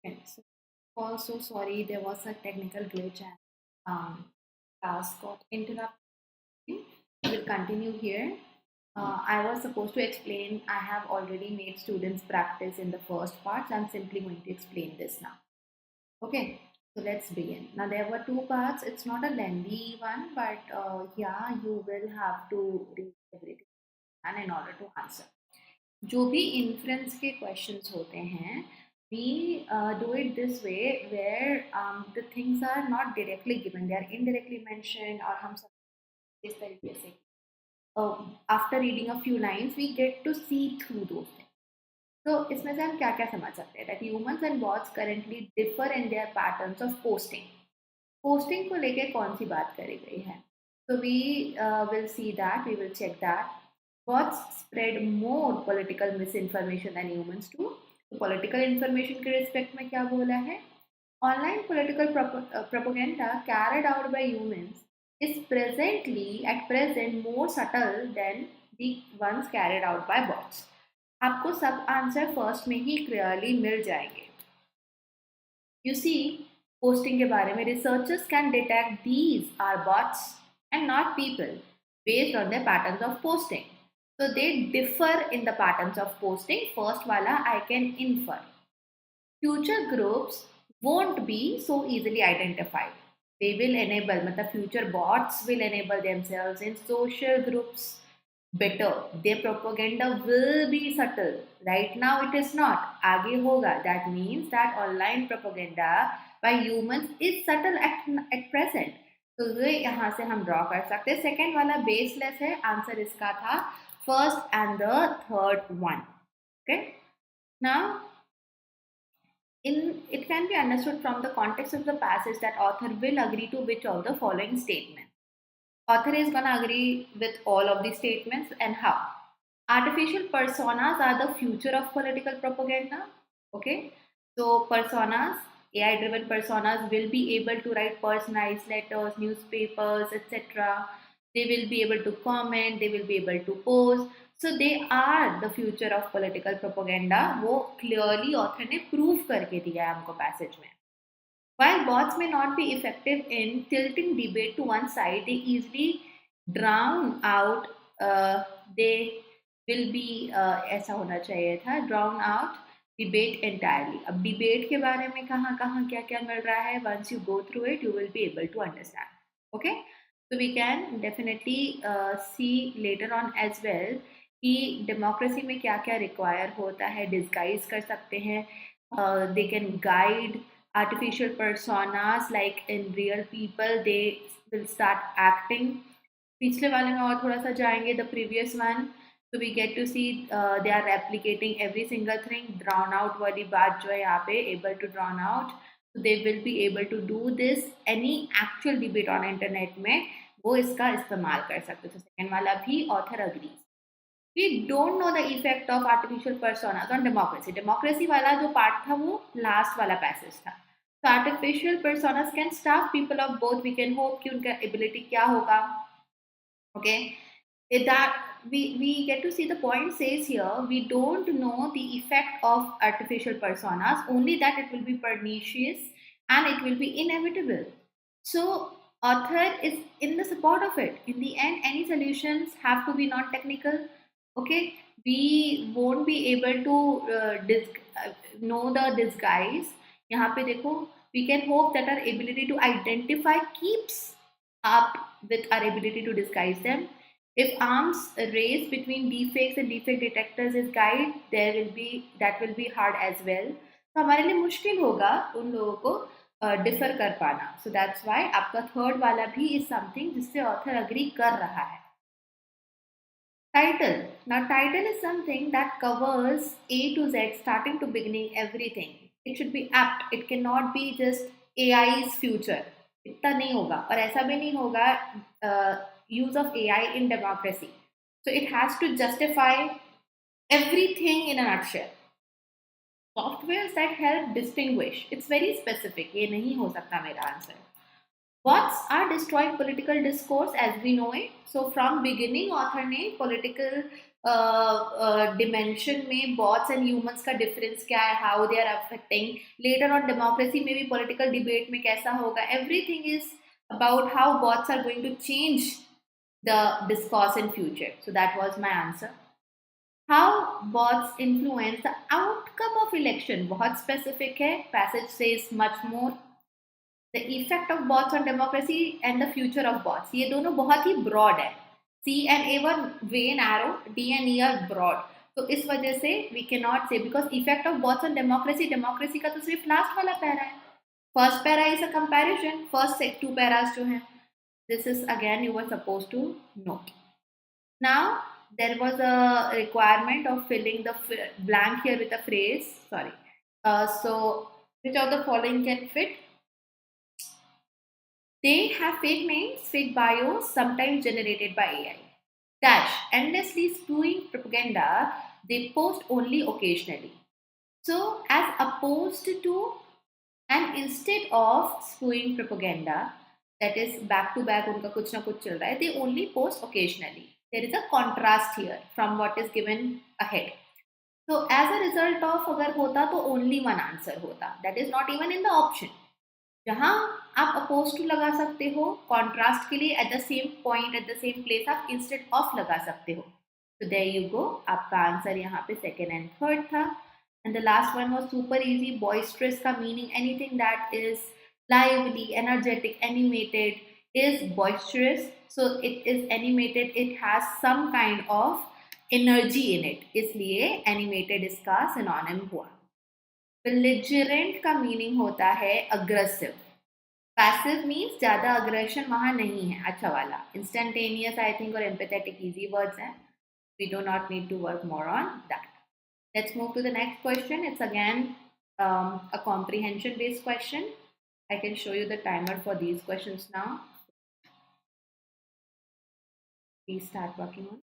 Okay, so also sorry, there was a technical glitch and class got interrupted. We will continue here. I was supposed to explain, I have already made students practice in the first part, so I'm simply going to explain this now. Okay, so let's begin. Now there were two parts. It's not a lengthy one, but yeah, you will have to read everything and in order to answer. जो भी inference के questions होते हैं, we do it this way where the things are not directly given, they are indirectly mentioned और हम सब इस तरीके से after reading a few lines we get to see through those things. तो इसमें से हम क्या क्या समझ सकते हैं that humans and bots currently differ in their patterns of posting. Posting को लेके कौन सी बात करी गई है? So we will see that, we will check that. Bots spread more political misinformation than humans do. तो political information के respect में क्या बोला है? Online political propaganda carried out by humans is at present more subtle than the ones carried out by bots. आपको सब answer first में ही clearly मिल जाएंगे. You see, posting के बारे में researchers can detect these are bots and not people based on their patterns of posting. So they differ in the patterns of posting. First wala I can infer. Future groups won't be so easily identified. They will enable, matlab future bots will enable themselves in social groups better. Their propaganda will be subtle. Right now it is not. आगे होगा. That means that online propaganda by humans is subtle at present. तो ये यहाँ से हम draw कर सकते हैं. सेकेंड वाला बेसलेस है. आंसर इसका था first and the third one. Okay. Now, it can be understood from the context of the passage that author will agree to which of the following statements. Author is going to agree with all of these statements, and how? Artificial personas are the future of political propaganda. Okay. So personas, AI-driven personas will be able to write personalized letters, newspapers, etc. They will be able to comment, they will be able to post. So they are the future of political propaganda. वो clearly author ने prove करके दिया है हमको passage में. While bots may not be effective in tilting debate to one side, they easily drown out. They will be ऐसा होना चाहिए था, drown out debate entirely. अब debate के बारे में कहाँ कहाँ क्या क्या मिल रहा है, once you go through it, you will be able to understand. Okay, so we can definitely see later on as well कि democracy में क्या क्या require होता है, disguise कर सकते हैं. They can guide artificial personas like in real people. They will start acting. पिछले वाले में और थोड़ा सा जाएंगे, the previous one. So we get to see they are replicating every single thing. Drown out वाली बात जो है यहाँ पे able to drown out. So they will be able to do this. Any actual debate on internet में वो इसका इस्तेमाल कर सकते. तो second वाला भी author agrees. We don't know the effect of artificial personas on democracy. Democracy वाला जो part था वो last वाला passage था. So artificial personas can starve people of both. We can hope कि उनका ability क्या होगा. Okay. That we get to see the point says here, we don't know the effect of artificial personas, only that it will be pernicious and it will be inevitable. So author is in the support of it. In the end, any solutions have to be non-technical. Okay, we won't be able to know the disguise. यहाँ पे देखो, we can hope that our ability to identify keeps up with our ability to disguise them. If arms race between deepfakes and deepfake detectors is guide, that will be hard as well. तो हमारे लिए मुश्किल होगा उन लोगों को differ कर पाना. So that's why आपका थर्ड वाला भी is something जिससे ऑथर अग्री कर रहा है. Title. Now title is something that covers A to Z, starting to beginning, everything. It should be apt. It cannot be just AI's future. इतना नहीं होगा और ऐसा भी नहीं होगा use of AI in democracy. So it has to justify everything in a nutshell. Softwares that help distinguish. It's very specific. ये नहीं हो सकता मेरा answer. Bots are destroying political discourse as we know it. So from beginning, author ने political dimension में bots and humans का difference क्या है, how they are affecting, later on democracy में भी पॉलिटिकल डिबेट में कैसा होगा, everything is about how bots are going to change the discourse in future. So that was my answer. How bots influence the outcome of election, बहुत specific है. Passage says much more. The effect of bots on democracy and the future of bots, ये दोनों बहुत ही broad है. C and A were when arrow, D and E are broad. तो इस वजह से we can not say, because effect of bots on democracy, democracy का तो सिर्फ लास्ट वाला पैरा है. First para is a comparison, first two paras जो है. This is again you were suppose to note. Now there was a requirement of filling the blank here with a phrase. Sorry. So which of the following can fit? They have fake names, fake bios, sometimes generated by AI. Dash, endlessly spewing propaganda, they post only occasionally. So, as opposed to and instead of spewing propaganda, that is back to back, unka kuch na kuch chal raha hai, they only post occasionally. There is a contrast here from what is given ahead. So, as a result of agar hota to only one answer hota. That is not even in the option. जहां आप oppose to लगा सकते हो contrast के लिए, at the same point at the same place आप instead of लगा सकते हो. तो देयर यू गो, आपका आंसर यहाँ पे सेकेंड एंड थर्ड था. And the last one was super easy. Boisterous का meaning anything that is lively, energetic, animated is boisterous. So it is animated, it has some kind of energy in it, इसलिए animated इसका synonym हुआ. Belligerent का meaning होता है aggressive. Passive means ज्यादा aggression वहां नहीं है, अच्छा वाला. इंस्टेंटेनियस आई थिंक और एम्पैथेटिक इजी वर्ड्स हैं. We do not need to work more on that. Let's move to the next question. It's again a comprehension based question. I can show you the timer for these questions now. Please start working on.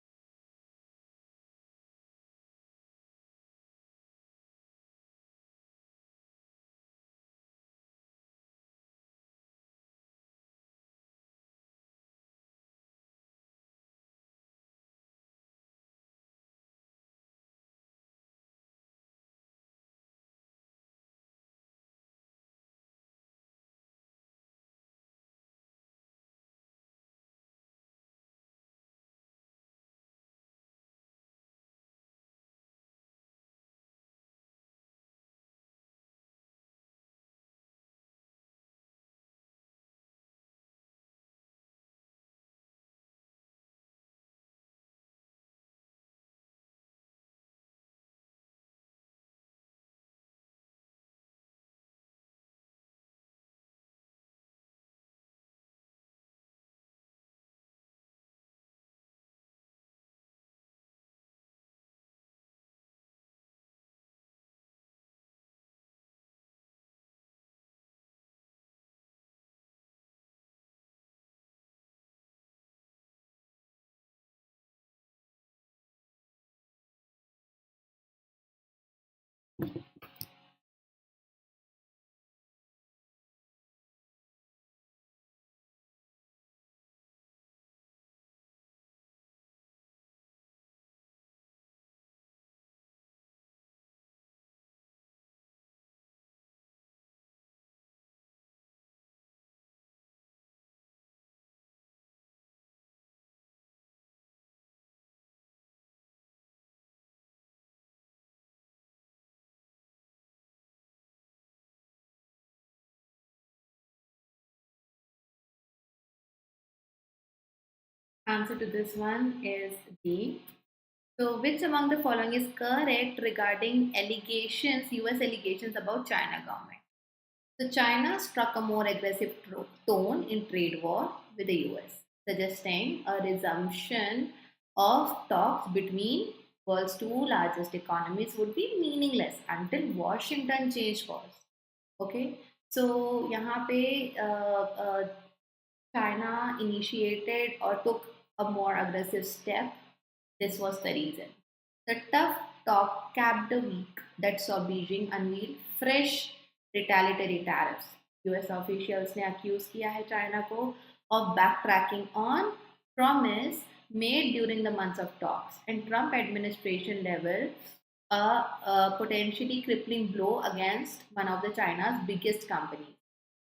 Answer to this one is D. So, which among the following is correct regarding allegations, US allegations about China government? So, China struck a more aggressive tone in trade war with the US, suggesting a resumption of talks between world's two largest economies would be meaningless until Washington changed course. Okay, so यहाँ पे China initiated or took a more aggressive step. This was the reason. The tough talk capped a week that saw Beijing unveil fresh retaliatory tariffs. US officials ने accuse किया है China को of backtracking on promise made during the months of talks, and Trump administration level a potentially crippling blow against one of the China's biggest companies.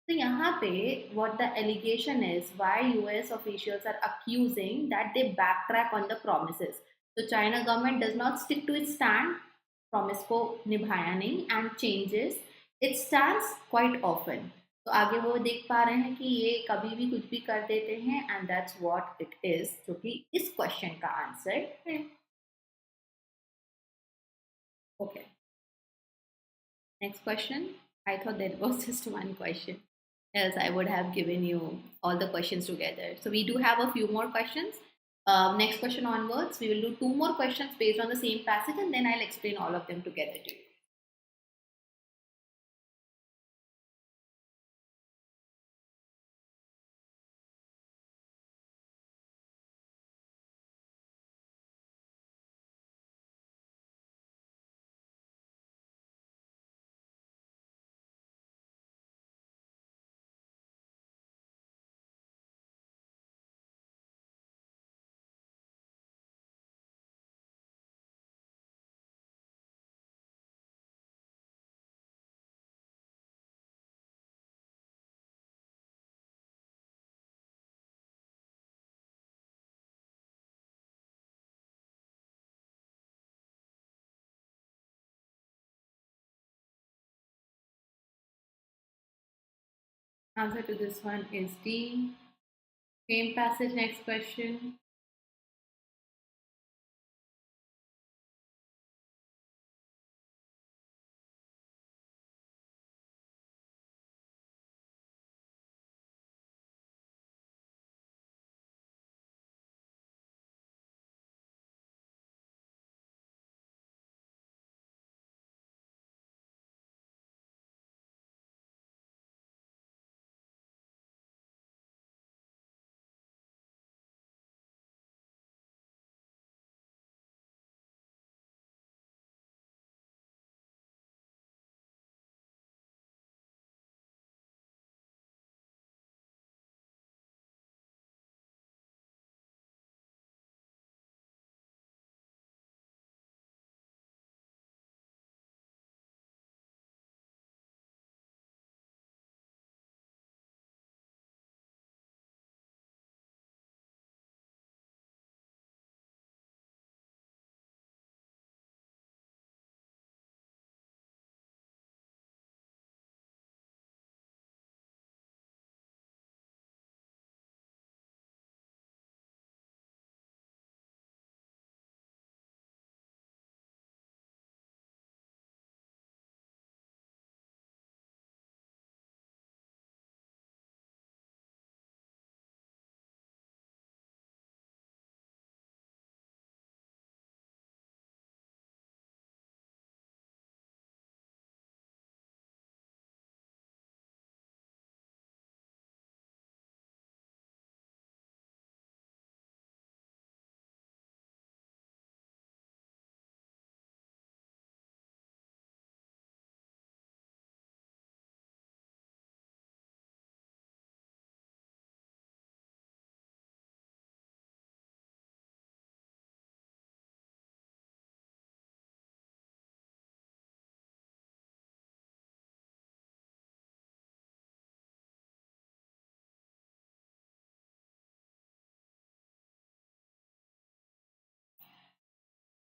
So यहाँ पे what the allegation is, why US officials are accusing that they backtrack on the promises. So China government does not stick to its stand, promise को निभाया नहीं and changes its stance quite often. तो आगे वो देख पा रहे हैं कि ये कभी भी कुछ भी कर देते हैं and that's what it is, जो कि इस क्वेश्चन का आंसर है. Okay. Next question. I thought that was just one question. Else I would have given you all the questions together. So we do have a few more questions. Next question onwards, we will do 2 more questions based on the same passage and then I'll explain all of them together to you. Answer to this one is D. Same passage, next question.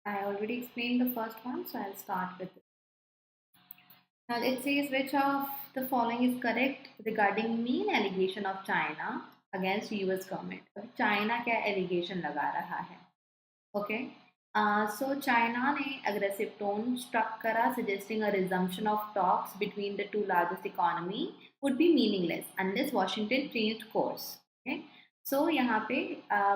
I already explained the first one, so I'll start with it. Now it says which of the following is correct regarding main allegation of China against US government. China क्या allegation लगा रहा है? Okay. So China ने aggressive tone struck करा, suggesting a resumption of talks between the two largest economy would be meaningless unless Washington changed course. Okay. So यहाँ पे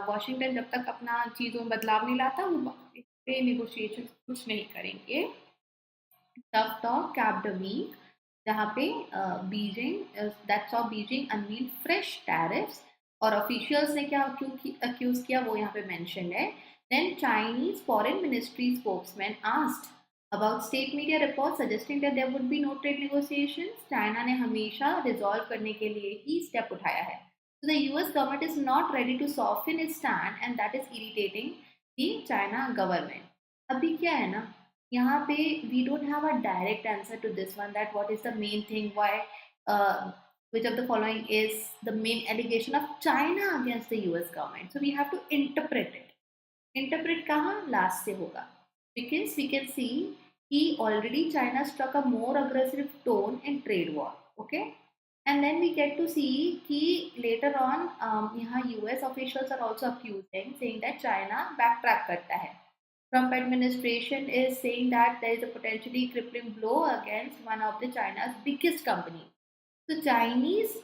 Washington जब तक अपना चीज़ों में बदलाव नहीं लाता वो इस पे negotiation कुछ नहीं करेंगे. Tough talk capped a week जहाँ पे that saw Beijing unveil fresh tariffs और officials ने क्या accuse किया वो यहाँ पे mentioned है. Then Chinese foreign ministry spokesman asked about state media reports suggesting that there would be no trade negotiations. China ने हमेशा resolve करने के लिए ही step उठाया है. So the US government is not ready to soften its stand and that is irritating the China government. अभी क्या है ना, यहाँ पे we don't have a direct answer to this one, that what is the main thing, why which of the following is the main allegation of China against the US government. So we have to interpret it. Interpret कहाँ last से होगा, because we can see कि already China struck a more aggressive tone in trade war. Okay, and then we get to see कि later on यहाँ US officials are also accusing, saying that China backtrack करता है. Trump administration is saying that there is a potentially crippling blow against one of the China's biggest company. तो Chinese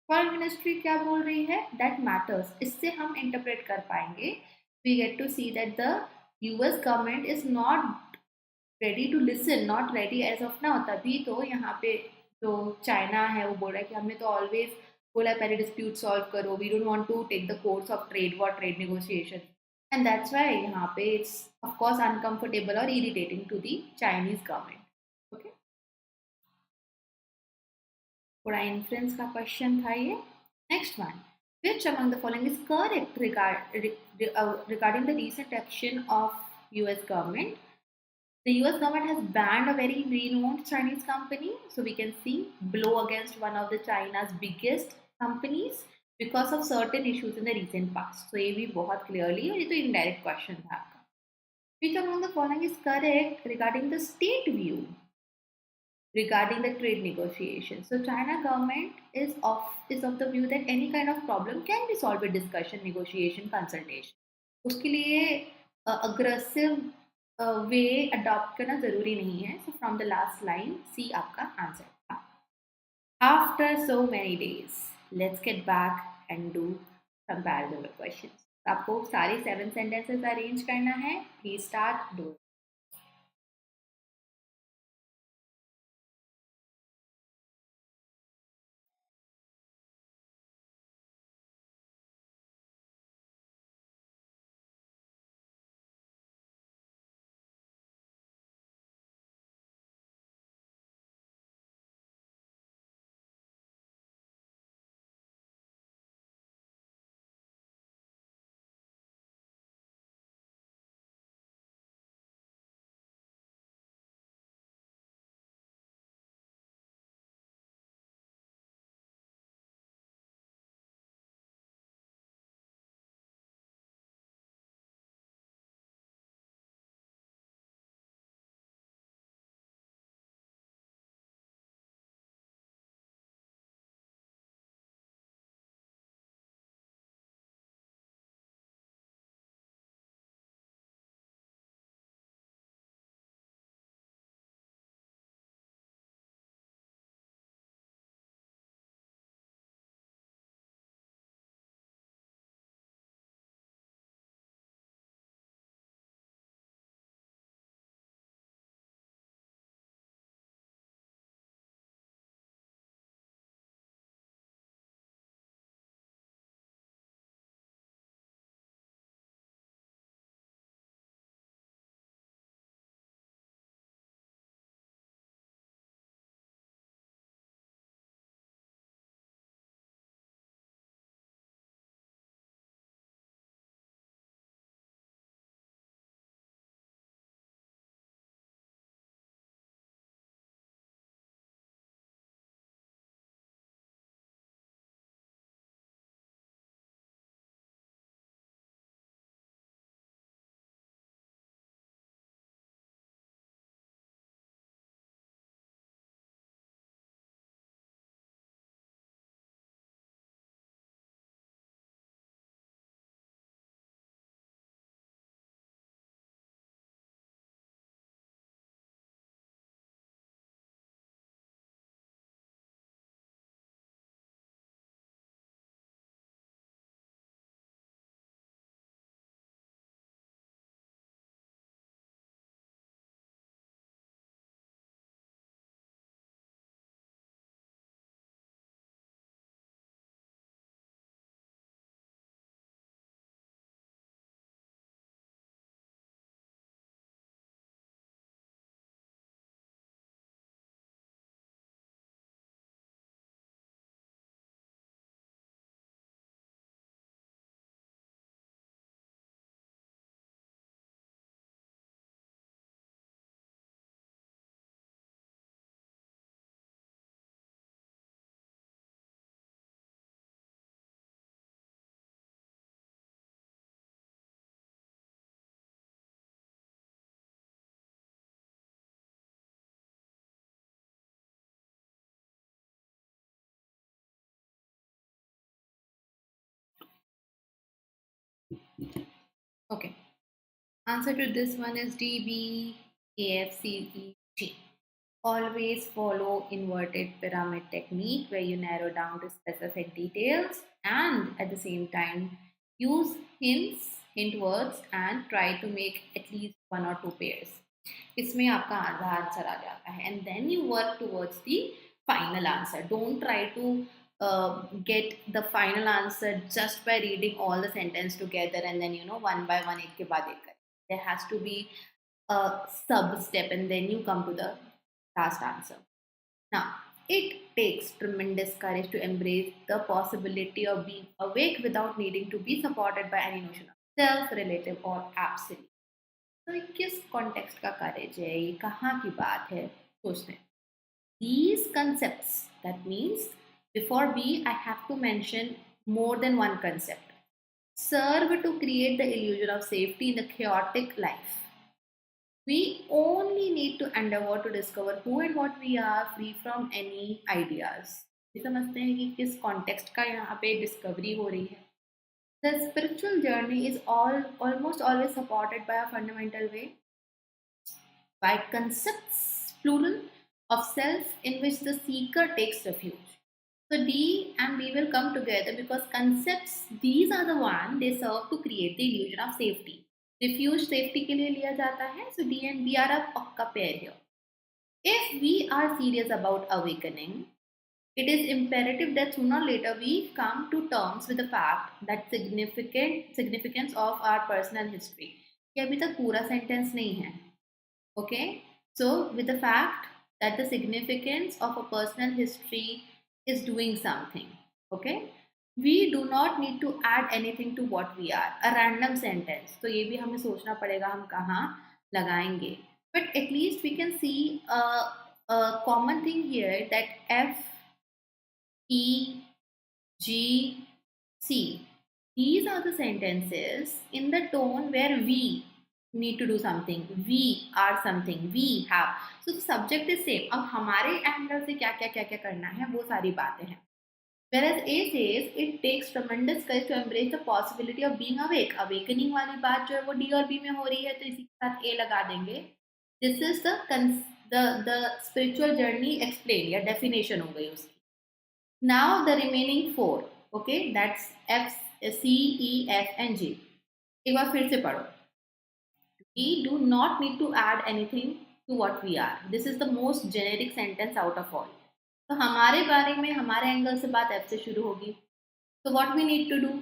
foreign ministry क्या बोल रही है, that matters. इससे हम interpret कर पाएंगे. We get to see that the US government is not ready to listen, not ready as of now. तभी तो यहाँ पे जो चाइना है वो बोल रहा है कि हमने तो ऑलवेज बोला है पहले डिस्प्यूट सॉल्व करो, we don't want to take the course of trade war, trade negotiation, and that's why यहाँ पे इट्स ऑफ कोर्स अनकंफर्टेबल और irritating to the Chinese government. Okay, थोड़ा इन्फ्लुएंस का क्वेश्चन था ये. Next one, which among the following is correct regarding the recent action of US government? The US government has banned a very renowned Chinese company. So we can see blow against one of the China's biggest companies because of certain issues in the recent past. So ये भी बहुत clearly, और ये तो indirect question था आपका. Which among the following is correct regarding the state view regarding the trade negotiation? So China government is of the view that any kind of problem can be solved with discussion, negotiation, consultation. उसके लिए aggressive वे adopt करना जरूरी नहीं है. So from the last line C आपका answer था. After so many days let's get back and do comparison questions. आपको सारे 7 सेंटेंसेस अरेंज करना है. Please start do. Okay. Answer to this one is D, B, A, F, C, E, G. Always follow inverted pyramid technique where you narrow down to specific details and at the same time use hint words and try to make at least one or two pairs. इसमें आपका आधा answer आ जाता है and then you work towards the final answer. Don't try to get the final answer just by reading all the sentence together and then one by one एक के बाद एक करें. There has to be a sub step and then you come to the last answer. Now, it takes tremendous courage to embrace the possibility of being awake without needing to be supported by any notion of self, relative, or absolute. तो ये किस context का करेज है, ये कहाँ की बात है, सोचते हैं. These concepts, that means before B, I have to mention more than one concept, serve to create the illusion of safety in the chaotic life. We only need to endeavor to discover who and what we are, free from any ideas. ये समझते हैं कि किस context का यहाँ पे discovery हो रही है. The spiritual journey is almost always supported by a fundamental way, by concepts, plural, of self in which the seeker takes refuge. So D and B will come together because concepts, these are the one they serve to create the illusion of safety. Refuge safety के लिए लिया जाता है. So D and B are a पक्का pair here. If we are serious about awakening, it is imperative that sooner or later we come to terms with the fact that significance of our personal history. ये अभी तक पूरा sentence नहीं है. Okay, so with the fact that the significance of a personal history is doing something. Okay, we do not need to add anything to what we are. A random sentence, तो ये भी हमें सोचना पड़ेगा हम कहाँ लगाएंगे. But at least we can see a common thing here that F, E, G, C. These are the sentences in the tone where we need to do something. We are something. We have. So the subject is same. अब हमारे angle से क्या क्या क्या क्या करना है वो सारी बातें हैं. Whereas A says it takes tremendous courage to embrace the possibility of being awake. Awakening वाली बात जो है वो D और B में हो रही है तो इसी के साथ A लगा देंगे. This is the spiritual journey explained या definition हो गई उसकी. Now the remaining four, okay, that's F, C, E, F and G. एक बार फिर से पढ़ो. We do not need to add anything to what we are. This is the most generic sentence out of all. तो हमारे बारे में हमारे angle से बात F से शुरू होगी. So what we need to do?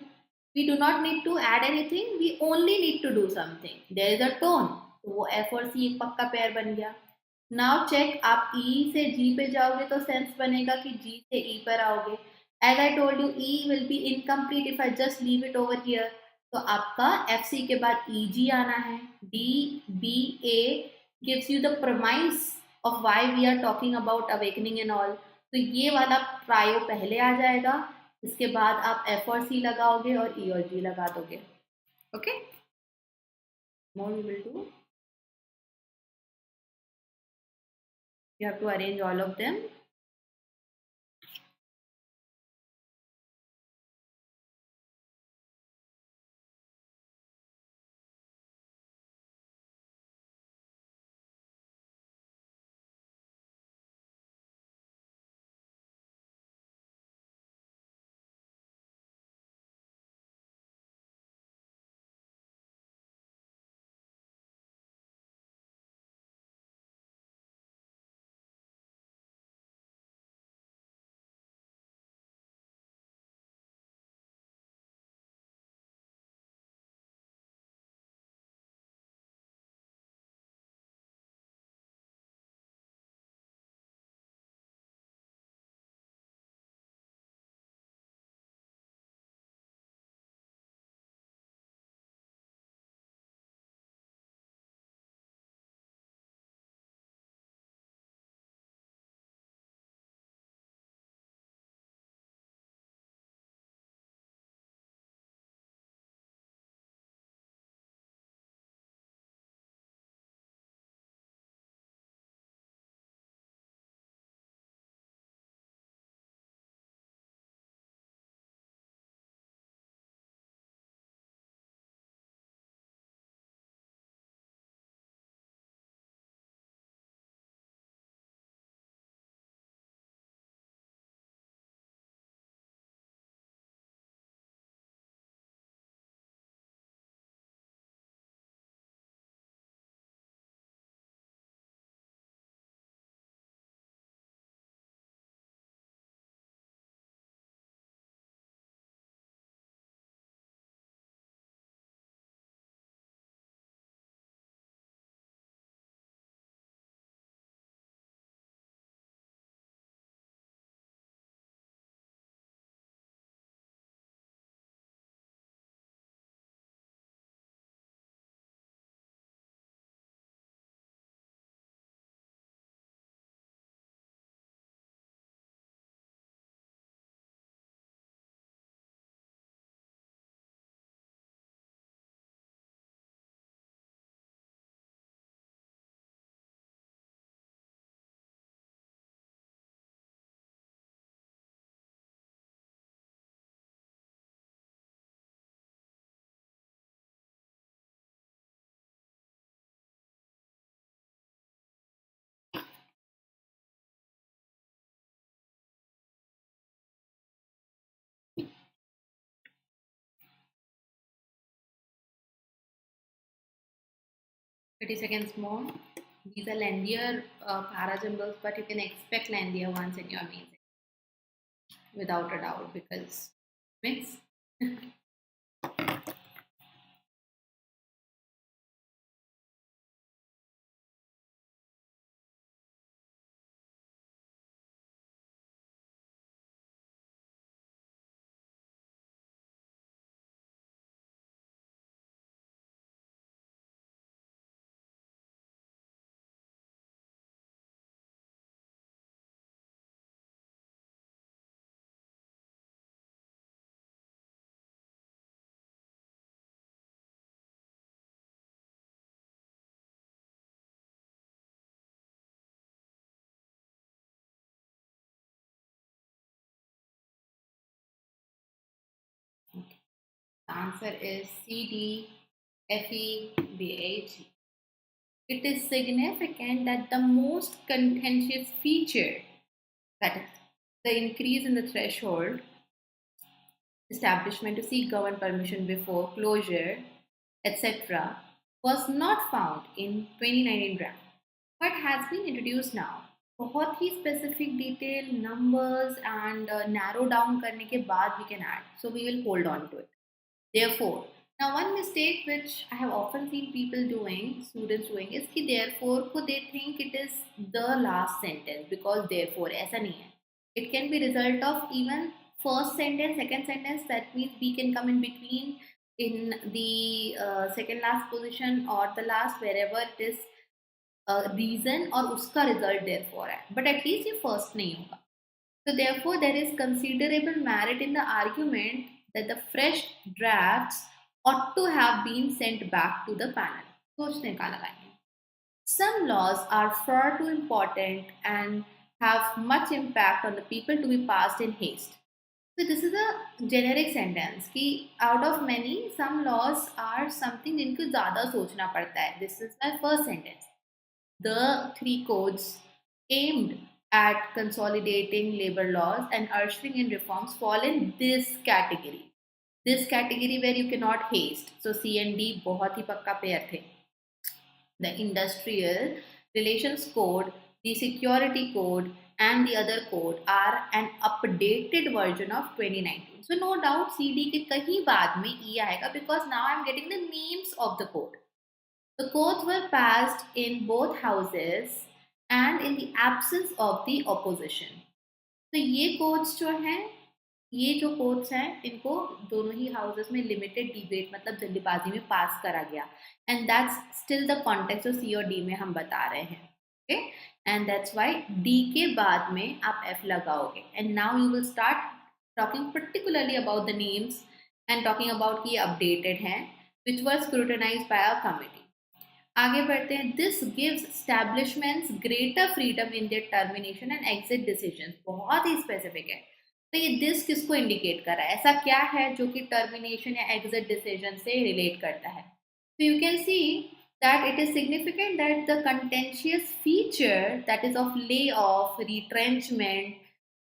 We do not need to add anything. We only need to do something. There is a tone. तो वो F और C एक पक्का पेयर बन गया. नाउ चेक, आप E से G पे जाओगे तो सेंस बनेगा कि G से E पर आओगे. As I told you E will be incomplete if I just leave it over here. तो आपका FC के बाद EG आना है. D, B, A gives you the premise of why we are talking about awakening and all. तो ये वाला trio पहले आ जाएगा. इसके बाद आप F और C लगाओगे और E और G लगा दोगे. Okay, now we will do. You have to arrange all of them. 30 seconds more. These are lengthier parasymbols, but you can expect lengthier ones in your main without a doubt because mix. Okay. The answer is C, D, F, E, B, H. It is significant that the most contentious feature, that is, the increase in the threshold establishment to seek government permission before closure, etc., was not found in 2019 draft, but has been introduced now. बहुत ही specific detail numbers and narrow down करने के बाद we can add. So we will hold on to it. Therefore, now one mistake which I have often seen people doing, students doing, is कि therefore को they think it is the last sentence because therefore ऐसा नहीं है. It can be result of even first sentence, second sentence. That means we can come in between in the second last position or the last wherever it is reason और उसका result therefore है. But at least ये first नहीं होगा. So therefore, there is considerable merit in the argument that the fresh drafts ought to have been sent back to the panel. सोचने का लगाएंगे. Some laws are far too important and have much impact on the people to be passed in haste. So this is a generic sentence कि out of many, some laws are something जिनको ज़्यादा सोचना पड़ता है. This is my first sentence. The three codes aimed at consolidating labor laws and ushering in reforms fall in this category. This category where you cannot haste. So C and D बहुत ही पक्का pair थे. The Industrial Relations Code, the Security Code, and the other code are an updated version of 2019. So no doubt CD के कहीं बाद में E आएगा because now I'm getting the names of the code. The codes were passed in both houses and in the absence of the opposition. तो ये codes जो हैं, ये जो codes हैं, इनको दोनों ही houses में limited debate मतलब जल्दीबाजी में pass करा गया. And that's still the context जो C और D में हम बता रहे हैं. Okay? And that's why D के बाद में आप F लगाओगे. And now you will start talking particularly about the names and talking about कि updated हैं, which were scrutinized by a committee. आगे बढ़ते हैं. This gives establishments greater freedom in their termination and exit decisions. बहुत ही specific है. तो ये this किसको indicate कर रहा है? ऐसा क्या है जो कि termination या exit decision से relate करता है? So you can see that it is significant that the contentious feature, that is of layoff, retrenchment,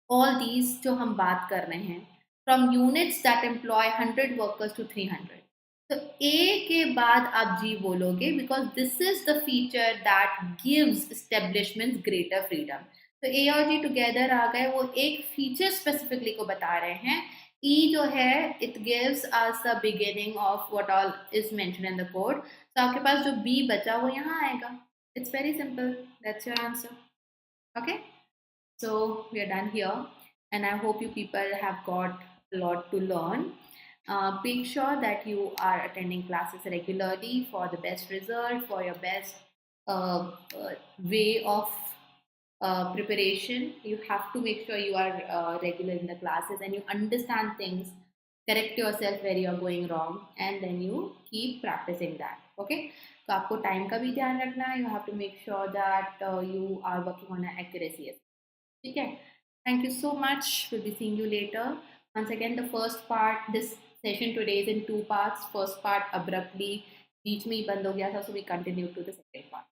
all these जो हम बात कर रहे हैं, from units that employ 100 workers to 300. तो ए के बाद आप जी बोलोगे because this is the feature that gives establishments greater freedom. तो ए और जी टुगेदर आ गए, वो एक फीचर स्पेसिफिकली को बता रहे हैं. ई जो है it gives us the beginning of what all is mention in the code. तो आपके पास जो बी बचा वो यहाँ आएगा. It's very simple. That's your answer. Okay, so we are done here and I hope you people have got a lot to learn. Make sure that you are attending classes regularly for the best result, for your best way of preparation. You have to make sure you are regular in the classes and you understand things, correct yourself where you are going wrong, and then you keep practicing that. Okay, so आपको time का भी ध्यान रखना है. You have to make sure that you are working on accuracy. ठीक है. Thank you so much. We'll be seeing you later. Once again, the first part, this session today is in two parts. First part abruptly बीच में ही बंद हो गया था, so we continue to the second part.